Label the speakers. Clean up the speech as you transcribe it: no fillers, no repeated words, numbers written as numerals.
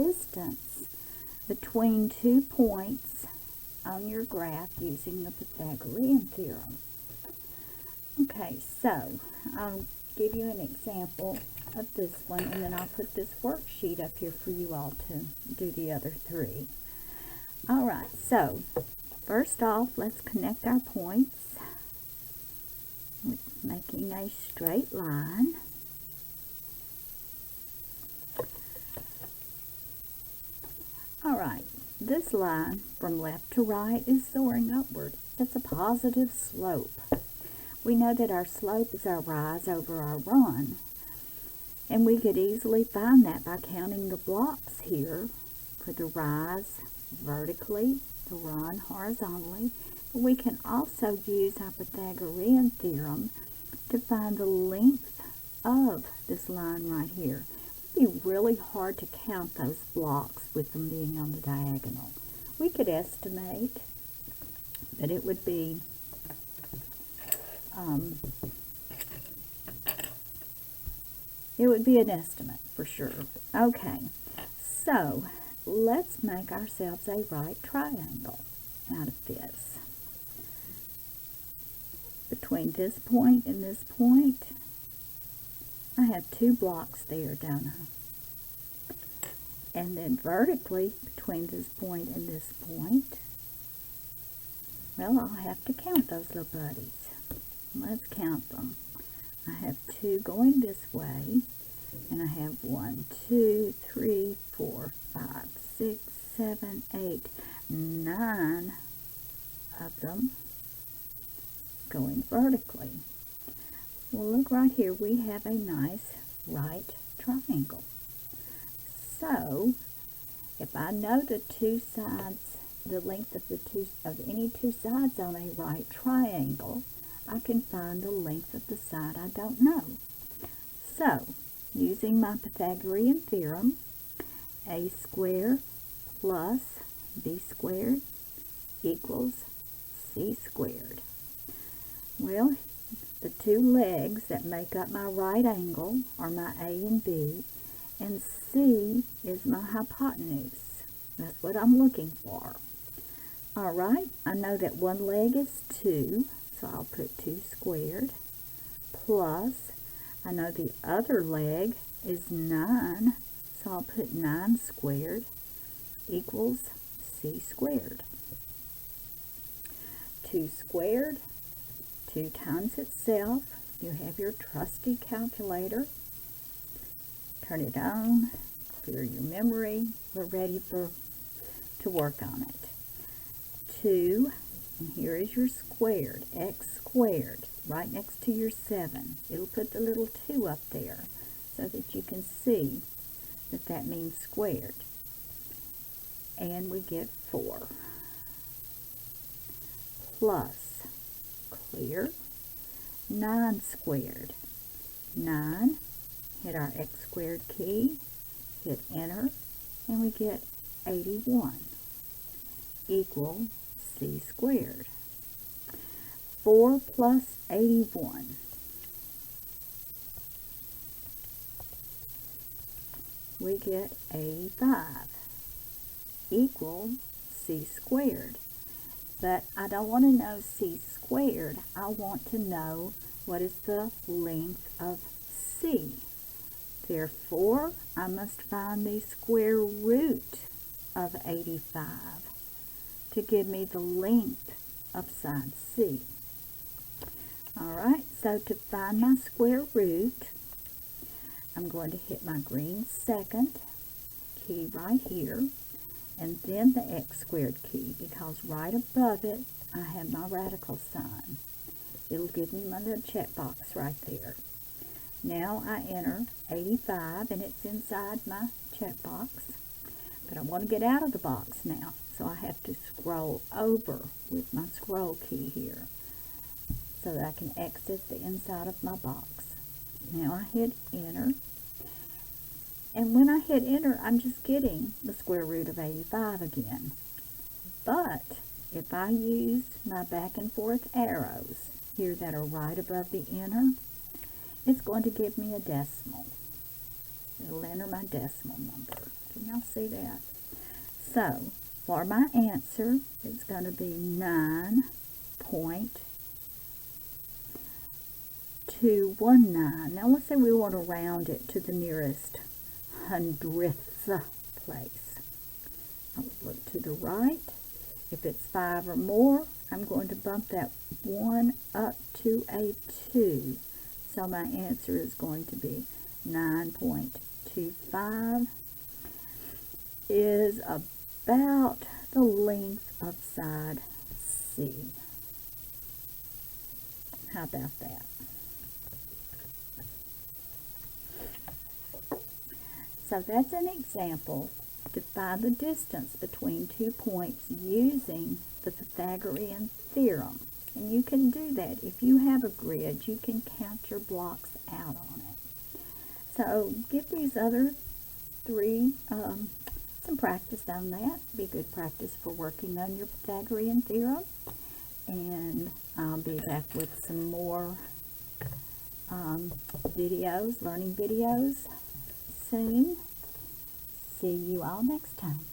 Speaker 1: distance between 2 points on your graph using the Pythagorean theorem. Okay, so I'll give you an example of this one, and then I'll put this worksheet up here for you all to do the other three. Alright, so first off, let's connect our points with making a straight line. Alright, this line from left to right is soaring upward. It's a positive slope. We know that our slope is our rise over our run, and we could easily find that by counting the blocks here for the rise vertically, the run horizontally. But we can also use our Pythagorean theorem to find the length of this line right here. It would be really hard to count those blocks with them being on the diagonal. We could estimate, but it would be an estimate for sure. Okay, so let's make ourselves a right triangle out of this. Between this point and this point, I have 2 blocks there, don't I? And then vertically, between this point and this point, well, I'll have to count those little buddies. Let's count them. I have 2 going this way, and I have 1, 2, 3, 4, 5, 6, 7, 8, 9 of them going vertically. Well, look right here, we have a nice right triangle. So, if I know the 2 sides, the length of any 2 sides on a right triangle, I can find the length of the side I don't know. So, using my Pythagorean theorem, a squared plus b squared equals c squared. Well, the 2 legs that make up my right angle are my a and b, and c is my hypotenuse. That's what I'm looking for. Alright, I know that one leg is 2, so I'll put 2 squared, plus, I know the other leg is 9, so I'll put 9 squared equals c squared. 2 squared, 2 times itself. You have your trusty calculator. Turn it on, clear your memory. We're ready to work on it. 2, and here is your squared, x squared, right next to your 7. It'll put the little 2 up there so that you can see that that means squared. And we get 4. Plus, clear, 9 squared. 9, hit our x squared key, hit enter, and we get 81 equal c squared. 4 plus 81. We get 85 equal c squared. But I don't want to know c squared. I want to know what is the length of c. Therefore, I must find the square root of 85 to give me the length of side c. Alright, so to find my square root, I'm going to hit my green second key right here, and then the x squared key, because right above it I have my radical sign. It'll give me my little checkbox right there. Now I enter 85, and it's inside my checkbox, but I want to get out of the box now, so I have to scroll over with my scroll key here so that I can exit the inside of my box. Now I hit enter, and when I hit enter, I'm just getting the square root of 85 again. But if I use my back and forth arrows here that are right above the enter, it's going to give me a decimal. It'll enter my decimal number. Can y'all see that? So, for my answer, it's going to be 9.219. Now, let's say we want to round it to the nearest hundredth place. I will look to the right. If it's 5 or more, I'm going to bump that 1 up to a 2. So my answer is going to be 9.25 is about the length of side C. How about that? So that's an example to find the distance between 2 points using the Pythagorean theorem. And you can do that. If you have a grid, you can count your blocks out on it. So give these other 3 some practice on that. Be good practice for working on your Pythagorean theorem. And I'll be back with some more videos, learning videos soon. See you all next time.